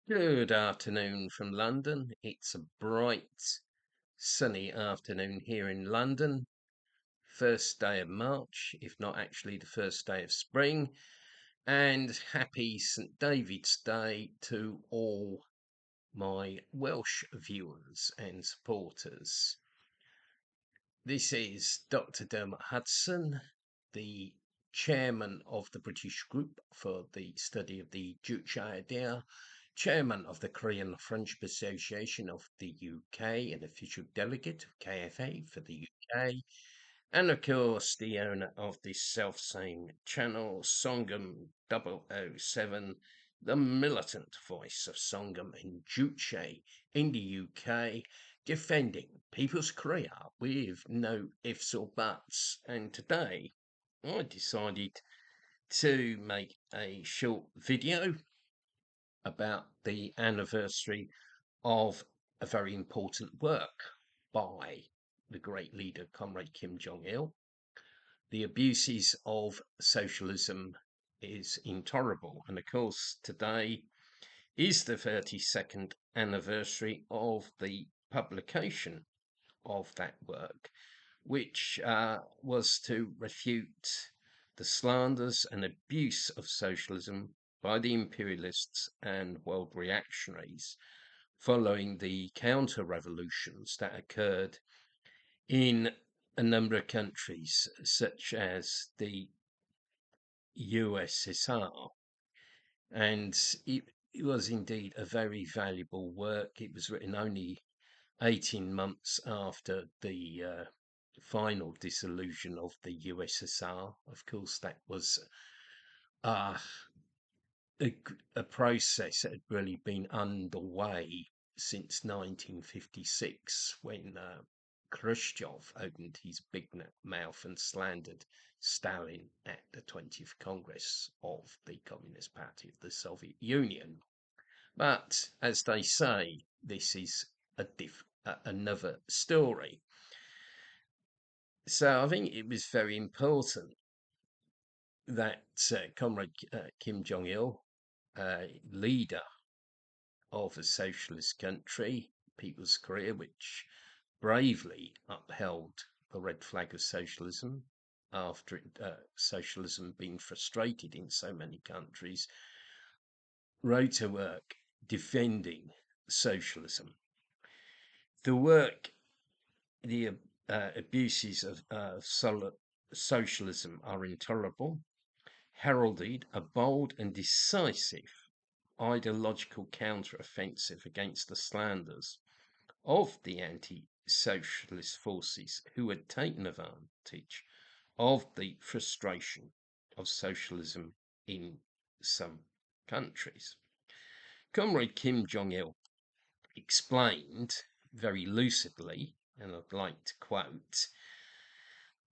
Good afternoon from London. It's a bright, sunny afternoon here in London. First day of March, if not actually the first day of spring. And happy St. David's Day to all my Welsh viewers and supporters. This is Dr. Dermot Hudson, the chairman of the British Group for the Study of the Juche idea, chairman of the Korean Friendship Association of the UK, an official delegate of KFA for the UK, and of course the owner of this self-same channel, Songam 007, the militant voice of Songam and Juche in the UK, defending people's Korea with no ifs or buts. And today I decided to make a short video about the anniversary of a very important work by the great leader, Comrade Kim Jong-il. The abuses of socialism is intolerable. And of course, today is the 32nd anniversary of the publication of that work, which was to refute the slanders and abuse of socialism by the imperialists and world reactionaries following the counter-revolutions that occurred in a number of countries, such as the USSR. And it was indeed a very valuable work. It was written only 18 months after the final dissolution of the USSR. Of course, that was uh, a process that had really been underway since 1956 when Khrushchev opened his big mouth and slandered Stalin at the 20th Congress of the Communist Party of the Soviet Union. But as they say, this is another story. So I think it was very important that Comrade Kim Jong-il, leader of a socialist country, People's Korea, which bravely upheld the red flag of socialism after socialism being frustrated in so many countries, wrote a work defending socialism. The work, the abuses of socialism are intolerable, heralded a bold and decisive ideological counter-offensive against the slanders of the anti-socialist forces who had taken advantage of the frustration of socialism in some countries. Comrade Kim Jong-il explained very lucidly, and I'd like to quote,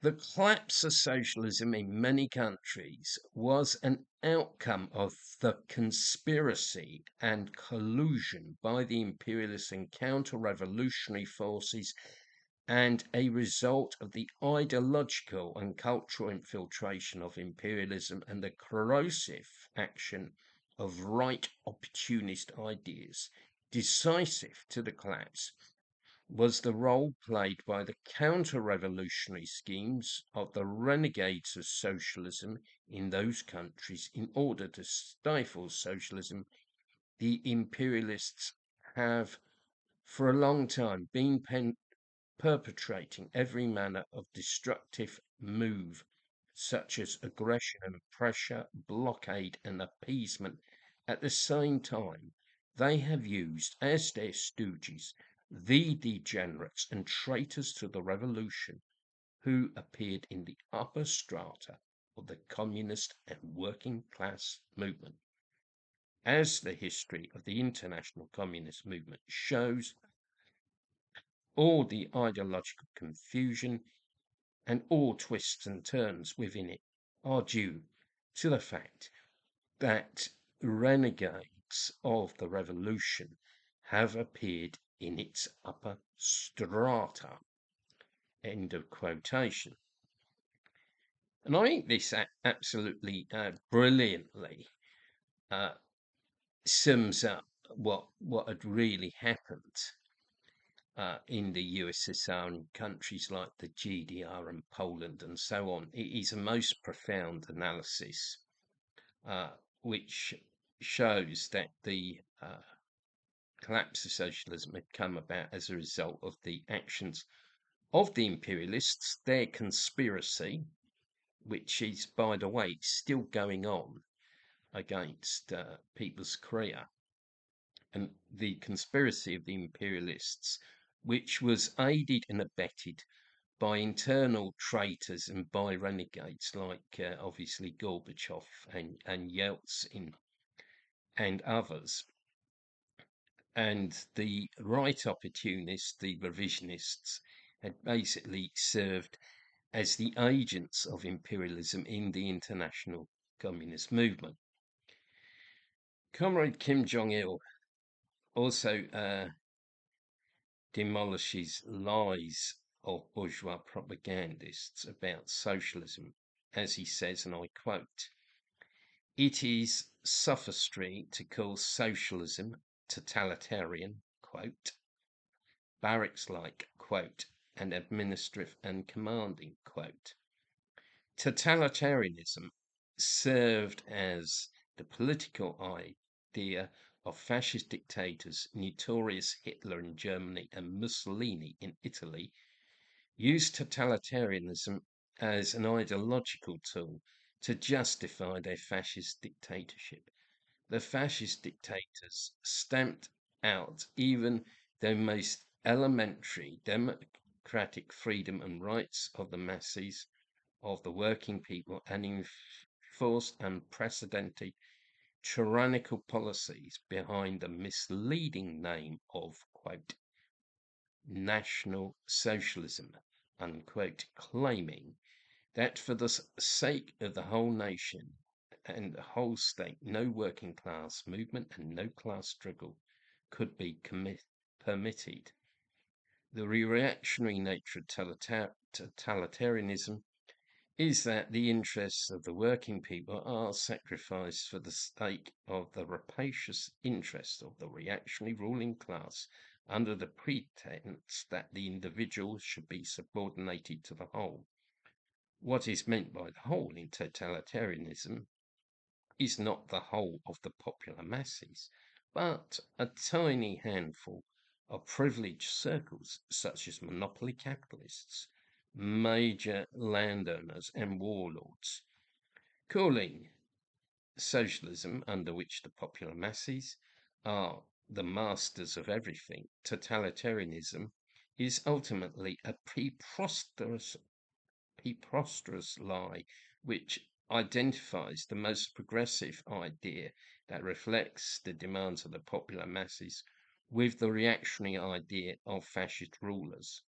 "The collapse of socialism in many countries was an outcome of the conspiracy and collusion by the imperialist and counter-revolutionary forces and a result of the ideological and cultural infiltration of imperialism and the corrosive action of right opportunist ideas. Decisive to the collapse was the role played by the counter-revolutionary schemes of the renegades of socialism in those countries. In order to stifle socialism, the imperialists have for a long time been perpetrating every manner of destructive move, such as aggression and pressure, blockade and appeasement. At the same time, they have used as their stooges the degenerates and traitors to the revolution who appeared in the upper strata of the communist and working class movement. As the history of the international communist movement shows, all the ideological confusion and all twists and turns within it are due to the fact that renegades of the revolution have appeared in its upper strata." End of quotation. And I think this absolutely brilliantly sums up what had really happened in the USSR and countries like the GDR and Poland and so on. It is a most profound analysis uh, which shows that the collapse of socialism had come about as a result of the actions of the imperialists, their conspiracy, which is, by the way, still going on against People's Korea, and the conspiracy of the imperialists, which was aided and abetted by internal traitors and by renegades like obviously Gorbachev and Yeltsin and others. And the right opportunists, the revisionists, had basically served as the agents of imperialism in the international communist movement. Comrade Kim Jong-il also demolishes lies of bourgeois propagandists about socialism, as he says, and I quote, "It is sophistry to call socialism totalitarian, quote, barracks-like, quote, and administrative and commanding, quote. Totalitarianism served as the political idea of fascist dictators, notorious Hitler in Germany and Mussolini in Italy, used totalitarianism as an ideological tool to justify their fascist dictatorship. The fascist dictators stamped out even the most elementary democratic freedom and rights of the masses, of the working people, and enforced unprecedented tyrannical policies behind the misleading name of, quote, National Socialism, unquote, claiming that for the sake of the whole nation and the whole state, no working class movement and no class struggle could be permitted. The reactionary nature of totalitarianism is that the interests of the working people are sacrificed for the sake of the rapacious interests of the reactionary ruling class under the pretense that the individual should be subordinated to the whole. What is meant by the whole in totalitarianism is not the whole of the popular masses, but a tiny handful of privileged circles, such as monopoly capitalists, major landowners, and warlords. Calling socialism, under which the popular masses are the masters of everything, totalitarianism, is ultimately a preposterous lie which identifies the most progressive idea that reflects the demands of the popular masses with the reactionary idea of fascist rulers.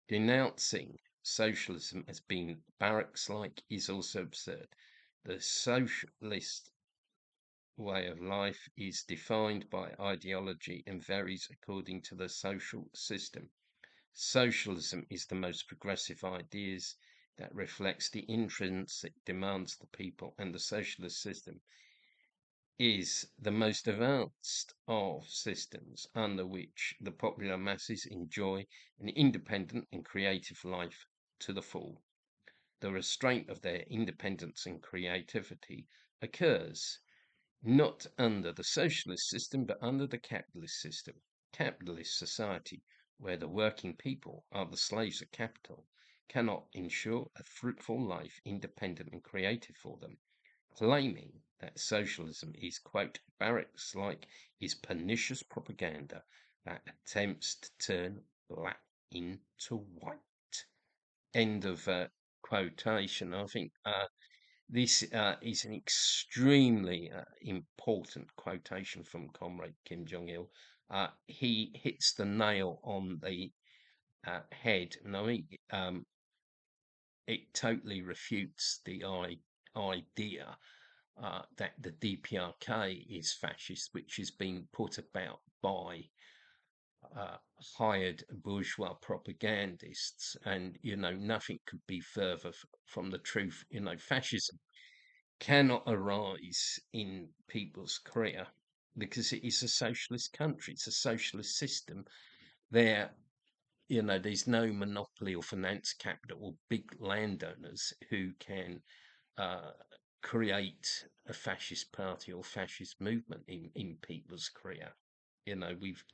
Denouncing socialism as being barracks-like is also absurd. The socialist way of life is defined by ideology and varies according to the social system. Socialism is the most progressive ideas that reflects the intrinsic demands of the people, and the socialist system is the most advanced of systems under which the popular masses enjoy an independent and creative life to the full. The restraint of their independence and creativity occurs not under the socialist system, but under the capitalist system. Capitalist society, where the working people are the slaves of capital, cannot ensure a fruitful life, independent and creative for them. Claiming that socialism is, quote, barracks-like is pernicious propaganda that attempts to turn black into white. End of quotation. I think this is an extremely important quotation from Comrade Kim Jong-il. He hits the nail on the head, and I think it totally refutes the idea that the DPRK is fascist, which is being put about by hired bourgeois propagandists. And, nothing could be further from the truth. Fascism cannot arise in People's Korea. because it is a socialist country. It's a socialist system. There, there's no monopoly or finance capital or big landowners who can uh, create a fascist party or fascist movement in people's career.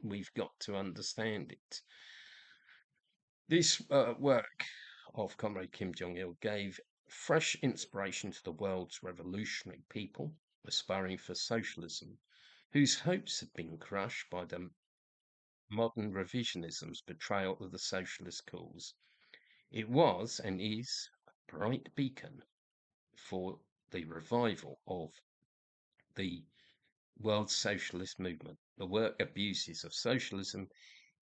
We've got to understand it. This work of Comrade Kim Jong Il gave fresh inspiration to the world's revolutionary people aspiring for socialism, whose hopes had been crushed by the modern revisionism's betrayal of the socialist cause. It was and is a bright beacon for the revival of the world socialist movement. The work Abuses of Socialism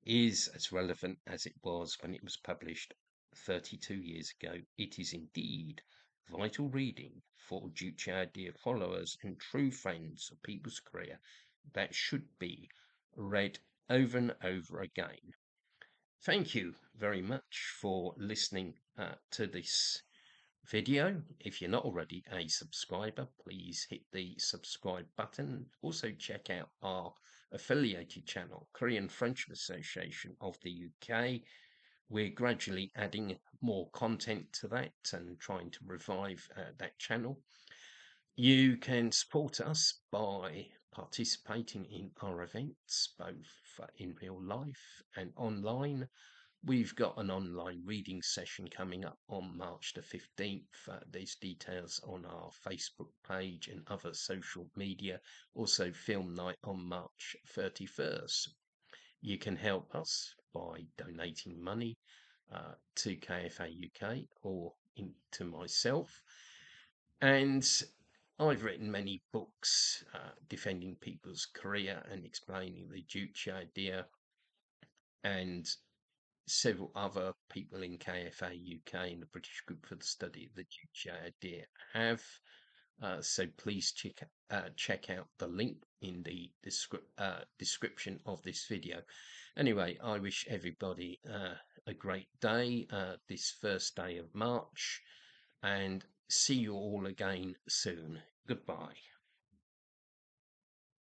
is as relevant as it was when it was published 32 years ago. It is indeed vital reading for Juche idea followers and true friends of people's career that should be read over and over again. Thank you very much for listening to this video. If you're not already a subscriber, please hit the subscribe button. Also check out our affiliated channel, Korean Friendship Association of the UK. We're gradually adding more content to that and trying to revive that channel. You can support us by participating in our events, both in real life and online. We've got an online reading session coming up on March the 15th. There's details on our Facebook page and other social media. Also, film night on March 31st. You can help us by donating money to KFA UK or to myself. And I've written many books defending people's career and explaining the Juche idea, and several other people in KFA UK and the British Group for the Study of the Juche idea have. So please check out the link in the description of this video. Anyway, I wish everybody a great day, this first day of March, and see you all again soon. Goodbye.